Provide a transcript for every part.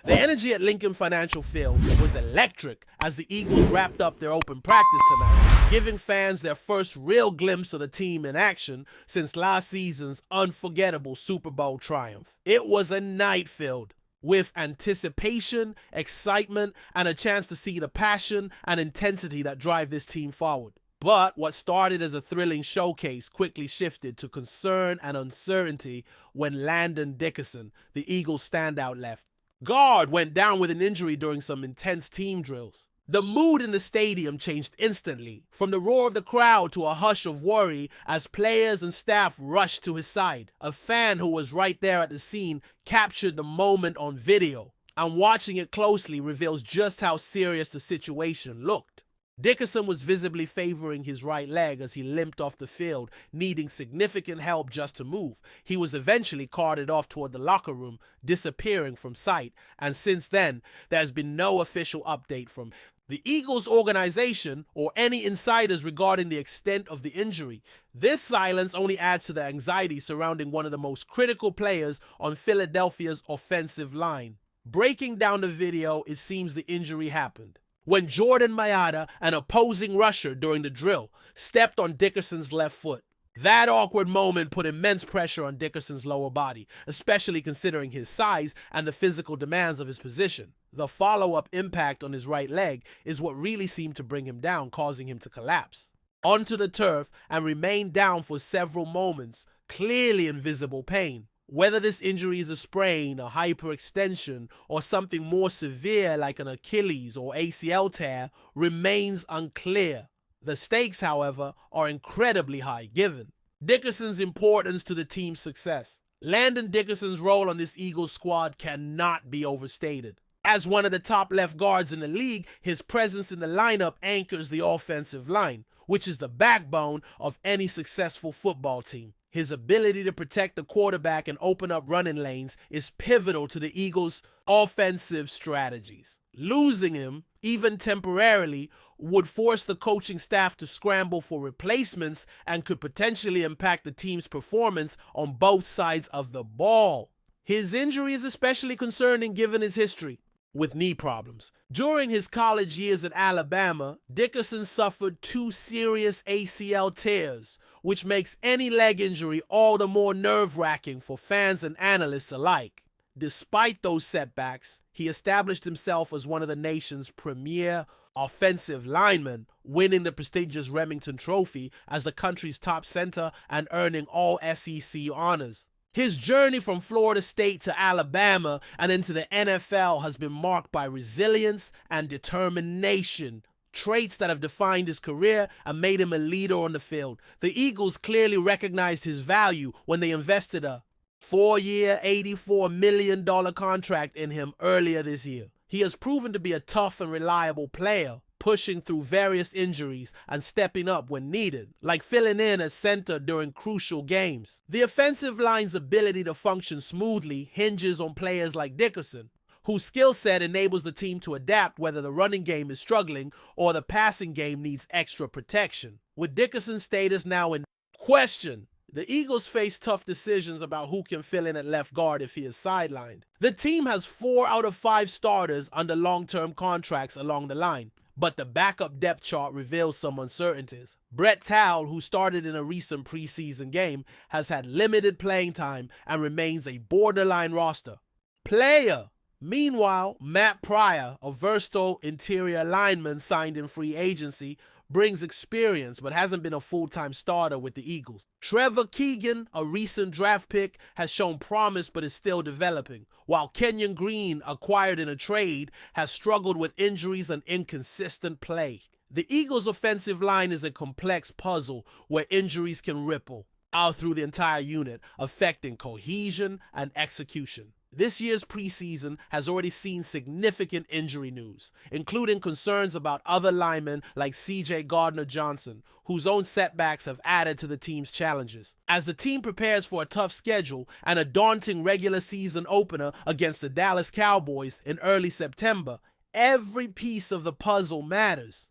The energy at Lincoln Financial Field was electric as the Eagles wrapped up their open practice tonight, giving fans their first real glimpse of the team in action since last season's unforgettable Super Bowl triumph. It was a night filled with anticipation, excitement, and a chance to see the passion and intensity that drive this team forward. But what started as a thrilling showcase quickly shifted to concern and uncertainty when Landon Dickerson, the Eagles' standout left guard, went down with an injury during some intense team drills. The mood in the stadium changed instantly, from the roar of the crowd to a hush of worry as players and staff rushed to his side. A fan who was right there at the scene captured the moment on video, and watching it closely reveals just how serious the situation looked. Dickerson was visibly favoring his right leg as he limped off the field, needing significant help just to move. He was eventually carted off toward the locker room, disappearing from sight, and since then, there's been no official update from the Eagles organization or any insiders regarding the extent of the injury. This silence only adds to the anxiety surrounding one of the most critical players on Philadelphia's offensive line. Breaking down the video, it seems the injury happened when Jordan Mailata, an opposing rusher during the drill, stepped on Dickerson's left foot. That awkward moment put immense pressure on Dickerson's lower body, especially considering his size and the physical demands of his position. The follow-up impact on his right leg is what really seemed to bring him down, causing him to collapse onto the turf and remain down for several moments, clearly in visible pain. Whether this injury is a sprain, a hyperextension, or something more severe like an Achilles or ACL tear remains unclear. The stakes, however, are incredibly high given Dickerson's importance to the team's success. Landon Dickerson's role on this Eagles squad cannot be overstated. As one of the top left guards in the league, his presence in the lineup anchors the offensive line, which is the backbone of any successful football team. His ability to protect the quarterback and open up running lanes is pivotal to the Eagles' offensive strategies. Losing him, even temporarily, would force the coaching staff to scramble for replacements and could potentially impact the team's performance on both sides of the ball. His injury is especially concerning given his history with knee problems. During his college years at Alabama, Dickerson suffered 2 serious ACL tears, which makes any leg injury all the more nerve-wracking for fans and analysts alike. Despite those setbacks, he established himself as one of the nation's premier offensive linemen, winning the prestigious Remington Trophy as the country's top center and earning all SEC honors. His journey from Florida State to Alabama and into the NFL has been marked by resilience and determination, traits that have defined his career and made him a leader on the field. The Eagles clearly recognized his value when they invested a 4-year, $84 million contract in him earlier this year. He has proven to be a tough and reliable player, pushing through various injuries and stepping up when needed, like filling in as center during crucial games. The offensive line's ability to function smoothly hinges on players like Dickerson, whose skill set enables the team to adapt whether the running game is struggling or the passing game needs extra protection. With Dickerson's status now in question, the Eagles face tough decisions about who can fill in at left guard if he is sidelined. The team has 4 out of 5 starters under long-term contracts along the line, but the backup depth chart reveals some uncertainties. Brett Towle, who started in a recent preseason game, has had limited playing time and remains a borderline roster player. Meanwhile, Matt Pryor, a versatile interior lineman signed in free agency, brings experience but hasn't been a full-time starter with the Eagles. Trevor Keegan, a recent draft pick, has shown promise but is still developing, while Kenyon Green, acquired in a trade, has struggled with injuries and inconsistent play. The Eagles' offensive line is a complex puzzle where injuries can ripple out through the entire unit, affecting cohesion and execution. This year's preseason has already seen significant injury news, including concerns about other linemen like C.J. Gardner-Johnson, whose own setbacks have added to the team's challenges. As the team prepares for a tough schedule and a daunting regular season opener against the Dallas Cowboys in early September, every piece of the puzzle matters.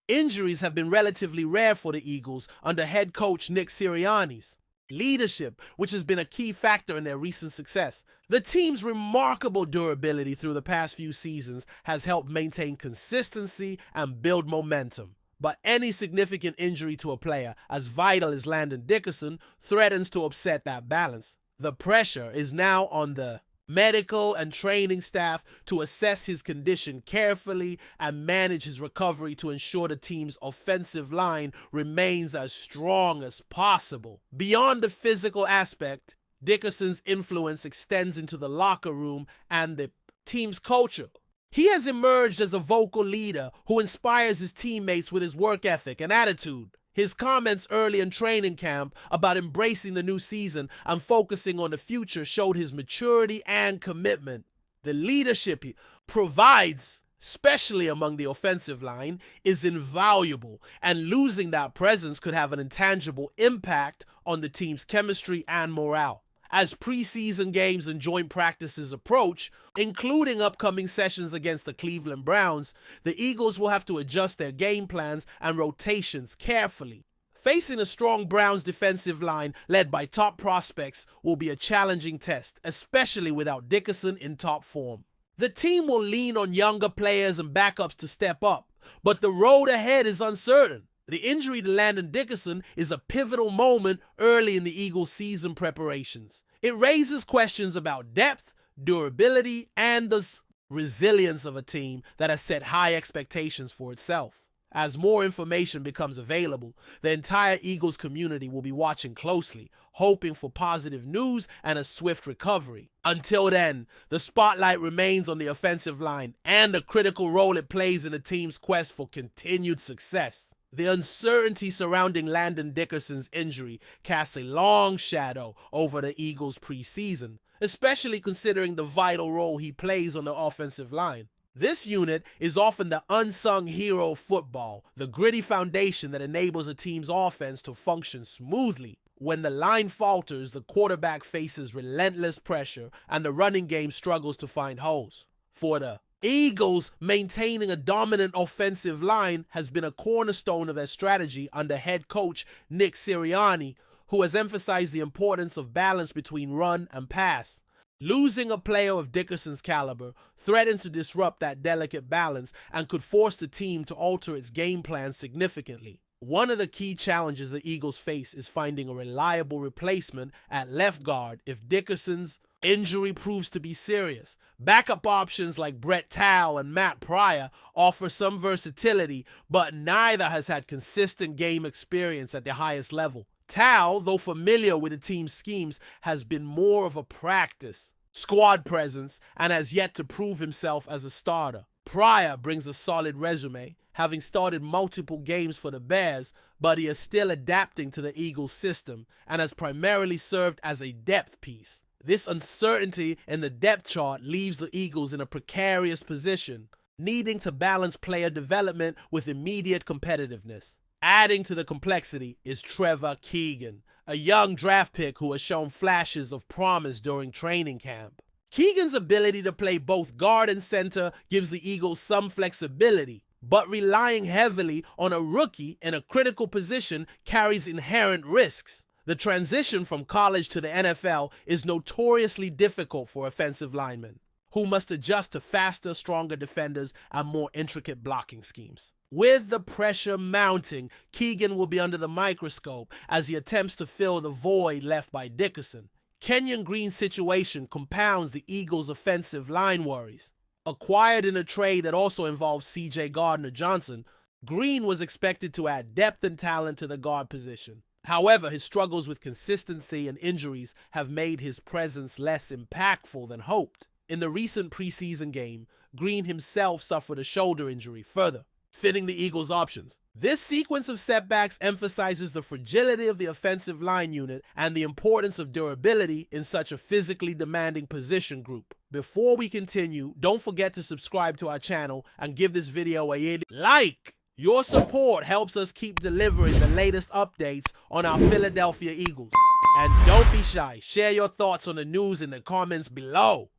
Injuries have been relatively rare for the Eagles under head coach Nick Sirianni's leadership, which has been a key factor in their recent success. The team's remarkable durability through the past few seasons has helped maintain consistency and build momentum. But any significant injury to a player, as vital as Landon Dickerson, threatens to upset that balance. The pressure is now on the medical and training staff to assess his condition carefully and manage his recovery to ensure the team's offensive line remains as strong as possible. Beyond the physical aspect, Dickerson's influence extends into the locker room and the team's culture. He has emerged as a vocal leader who inspires his teammates with his work ethic and attitude. His comments early in training camp about embracing the new season and focusing on the future showed his maturity and commitment. The leadership he provides, especially among the offensive line, is invaluable, and losing that presence could have an intangible impact on the team's chemistry and morale. As preseason games and joint practices approach, including upcoming sessions against the Cleveland Browns, the Eagles will have to adjust their game plans and rotations carefully. Facing a strong Browns defensive line led by top prospects will be a challenging test, especially without Dickerson in top form. The team will lean on younger players and backups to step up, but the road ahead is uncertain. The injury to Landon Dickerson is a pivotal moment early in the Eagles' season preparations. It raises questions about depth, durability, and the resilience of a team that has set high expectations for itself. As more information becomes available, the entire Eagles community will be watching closely, hoping for positive news and a swift recovery. Until then, the spotlight remains on the offensive line and the critical role it plays in the team's quest for continued success. The uncertainty surrounding Landon Dickerson's injury casts a long shadow over the Eagles' preseason, especially considering the vital role he plays on the offensive line. This unit is often the unsung hero of football, the gritty foundation that enables a team's offense to function smoothly. When the line falters, the quarterback faces relentless pressure and the running game struggles to find holes. For the Eagles, maintaining a dominant offensive line has been a cornerstone of their strategy under head coach Nick Sirianni, who has emphasized the importance of balance between run and pass. Losing a player of Dickerson's caliber threatens to disrupt that delicate balance and could force the team to alter its game plan significantly. One of the key challenges the Eagles face is finding a reliable replacement at left guard if Dickerson's injury proves to be serious. Backup options like Brett Towle and Matt Pryor offer some versatility, but neither has had consistent game experience at the highest level. Towle, though familiar with the team's schemes, has been more of a practice squad presence and has yet to prove himself as a starter. Pryor brings a solid resume, having started multiple games for the Bears, but he is still adapting to the Eagles' system and has primarily served as a depth piece. This uncertainty in the depth chart leaves the Eagles in a precarious position, needing to balance player development with immediate competitiveness. Adding to the complexity is Trevor Keegan, a young draft pick who has shown flashes of promise during training camp. Keegan's ability to play both guard and center gives the Eagles some flexibility, but relying heavily on a rookie in a critical position carries inherent risks. The transition from college to the NFL is notoriously difficult for offensive linemen, who must adjust to faster, stronger defenders and more intricate blocking schemes. With the pressure mounting, Keegan will be under the microscope as he attempts to fill the void left by Dickerson. Kenyon Green's situation compounds the Eagles' offensive line worries. Acquired in a trade that also involves C.J. Gardner-Johnson, Green was expected to add depth and talent to the guard position. However, his struggles with consistency and injuries have made his presence less impactful than hoped. In the recent preseason game, Green himself suffered a shoulder injury, further fitting the Eagles' options. This sequence of setbacks emphasizes the fragility of the offensive line unit and the importance of durability in such a physically demanding position group. Before we continue, don't forget to subscribe to our channel and give this video a like. Your support helps us keep delivering the latest updates on our Philadelphia Eagles. And don't be shy, share your thoughts on the news in the comments below.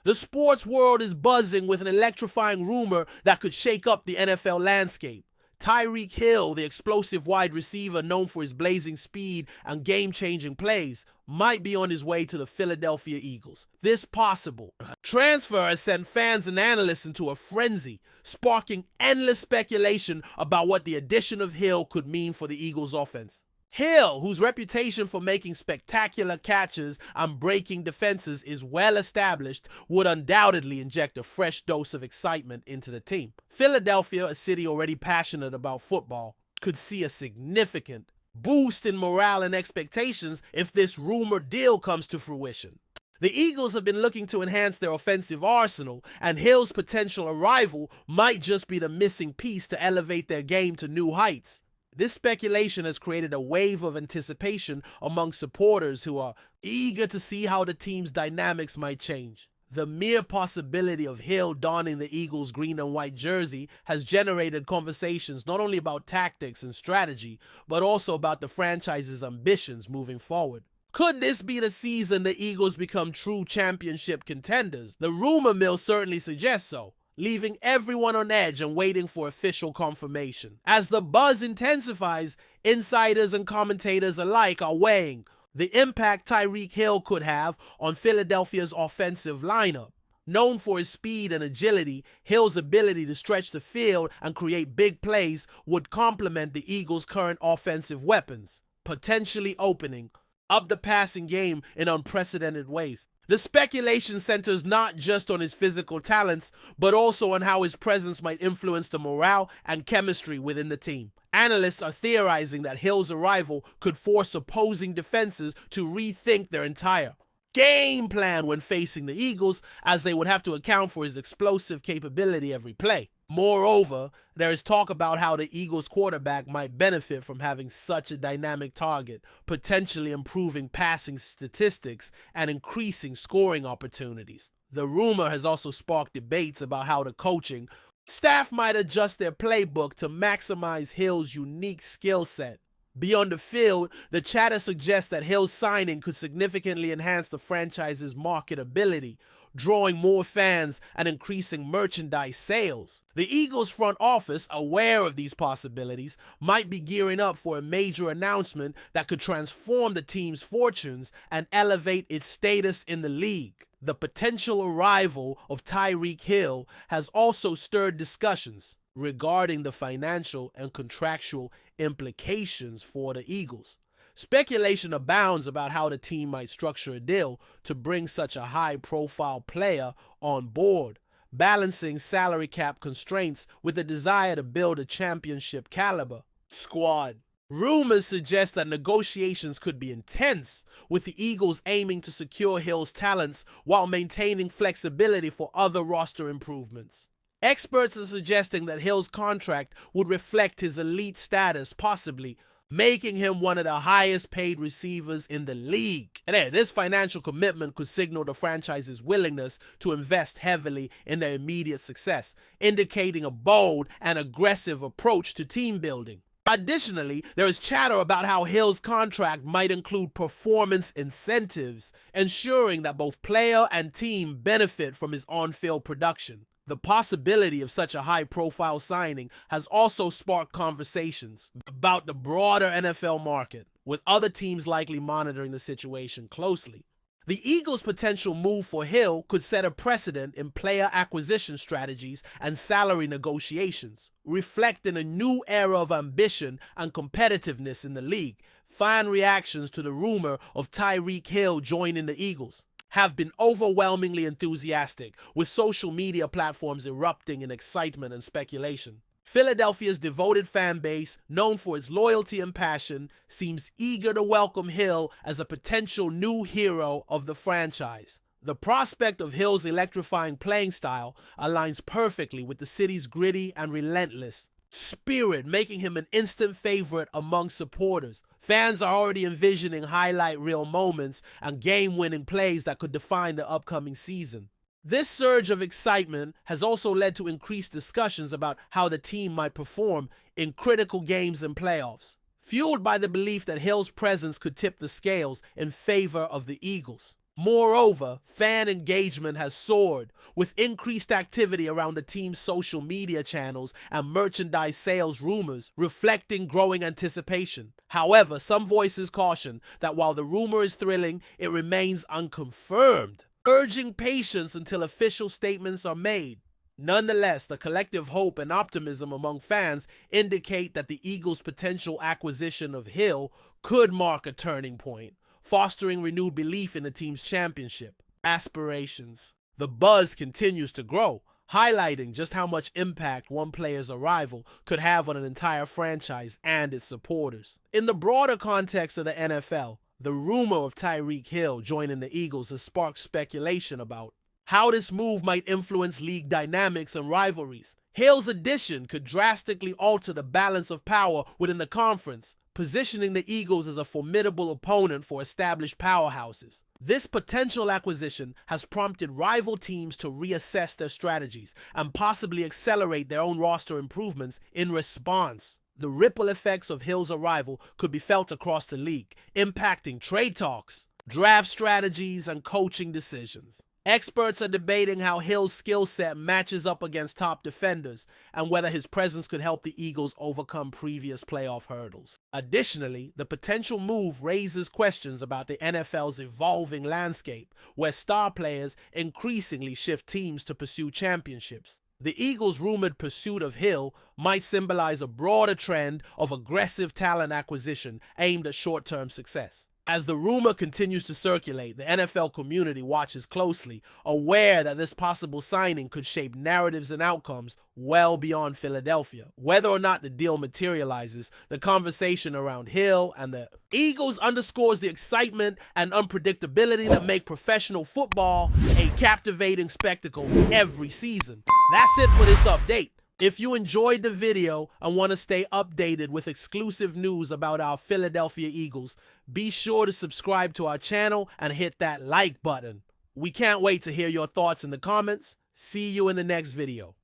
The sports world is buzzing with an electrifying rumor that could shake up the NFL landscape. Tyreek Hill, the explosive wide receiver known for his blazing speed and game-changing plays, might be on his way to the Philadelphia Eagles. This possible transfer has sent fans and analysts into a frenzy, sparking endless speculation about what the addition of Hill could mean for the Eagles' offense. Hill, whose reputation for making spectacular catches and breaking defenses is well established, would undoubtedly inject a fresh dose of excitement into the team. Philadelphia, a city already passionate about football, could see a significant boost in morale and expectations if this rumored deal comes to fruition. The Eagles have been looking to enhance their offensive arsenal, and Hill's potential arrival might just be the missing piece to elevate their game to new heights. This speculation has created a wave of anticipation among supporters who are eager to see how the team's dynamics might change. The mere possibility of Hill donning the Eagles' green and white jersey has generated conversations not only about tactics and strategy, but also about the franchise's ambitions moving forward. Could this be the season the Eagles become true championship contenders? The rumor mill certainly suggests so, leaving everyone on edge and waiting for official confirmation. As the buzz intensifies, insiders and commentators alike are weighing the impact Tyreek Hill could have on Philadelphia's offensive lineup. Known for his speed and agility, Hill's ability to stretch the field and create big plays would complement the Eagles' current offensive weapons, potentially opening up the passing game in unprecedented ways. The speculation centers not just on his physical talents, but also on how his presence might influence the morale and chemistry within the team. Analysts are theorizing that Hill's arrival could force opposing defenses to rethink their entire game plan when facing the Eagles, as they would have to account for his explosive capability every play. Moreover, there is talk about how the Eagles quarterback might benefit from having such a dynamic target, potentially improving passing statistics and increasing scoring opportunities. The rumor has also sparked debates about how the coaching staff might adjust their playbook to maximize Hill's unique skill set. Beyond the field, the chatter suggests that Hill's signing could significantly enhance the franchise's marketability, drawing more fans and increasing merchandise sales. The Eagles front office, aware of these possibilities, might be gearing up for a major announcement that could transform the team's fortunes and elevate its status in the league. The potential arrival of Tyreek Hill has also stirred discussions regarding the financial and contractual implications for the Eagles. Speculation abounds about how the team might structure a deal to bring such a high-profile player on board, balancing salary cap constraints with a desire to build a championship-caliber squad. Rumors suggest that negotiations could be intense, with the Eagles aiming to secure Hill's talents while maintaining flexibility for other roster improvements. Experts are suggesting that Hill's contract would reflect his elite status, possibly making him one of the highest paid receivers in the league. And this financial commitment could signal the franchise's willingness to invest heavily in their immediate success, indicating a bold and aggressive approach to team building. Additionally, there is chatter about how Hill's contract might include performance incentives, ensuring that both player and team benefit from his on-field production. The possibility of such a high-profile signing has also sparked conversations about the broader NFL market, with other teams likely monitoring the situation closely. The Eagles' potential move for Hill could set a precedent in player acquisition strategies and salary negotiations, reflecting a new era of ambition and competitiveness in the league. Fan reactions to the rumor of Tyreek Hill joining the Eagles have been overwhelmingly enthusiastic, with social media platforms erupting in excitement and speculation. Philadelphia's devoted fan base, known for its loyalty and passion, seems eager to welcome Hill as a potential new hero of the franchise. The prospect of Hill's electrifying playing style aligns perfectly with the city's gritty and relentless spirit, making him an instant favorite among supporters. Fans are already envisioning highlight reel moments and game-winning plays that could define the upcoming season. This surge of excitement has also led to increased discussions about how the team might perform in critical games and playoffs, fueled by the belief that Hill's presence could tip the scales in favor of the Eagles. Moreover, fan engagement has soared, with increased activity around the team's social media channels and merchandise sales rumors reflecting growing anticipation. However, some voices caution that while the rumor is thrilling, it remains unconfirmed, urging patience until official statements are made. Nonetheless, the collective hope and optimism among fans indicate that the Eagles' potential acquisition of Hill could mark a turning point, fostering renewed belief in the team's championship aspirations. The buzz continues to grow, highlighting just how much impact one player's arrival could have on an entire franchise and its supporters. In the broader context of the NFL, the rumor of Tyreek Hill joining the Eagles has sparked speculation about how this move might influence league dynamics and rivalries. Hill's addition could drastically alter the balance of power within the conference, positioning the Eagles as a formidable opponent for established powerhouses. This potential acquisition has prompted rival teams to reassess their strategies and possibly accelerate their own roster improvements in response. The ripple effects of Hill's arrival could be felt across the league, impacting trade talks, draft strategies, and coaching decisions. Experts are debating how Hill's skill set matches up against top defenders and whether his presence could help the Eagles overcome previous playoff hurdles. Additionally, the potential move raises questions about the NFL's evolving landscape, where star players increasingly shift teams to pursue championships. The Eagles' rumored pursuit of Hill might symbolize a broader trend of aggressive talent acquisition aimed at short-term success. As the rumor continues to circulate, the NFL community watches closely, aware that this possible signing could shape narratives and outcomes well beyond Philadelphia. Whether or not the deal materializes, the conversation around Hill and the Eagles underscores the excitement and unpredictability that make professional football a captivating spectacle every season. That's it for this update. If you enjoyed the video and want to stay updated with exclusive news about our Philadelphia Eagles, be sure to subscribe to our channel and hit that like button. We can't wait to hear your thoughts in the comments. See you in the next video.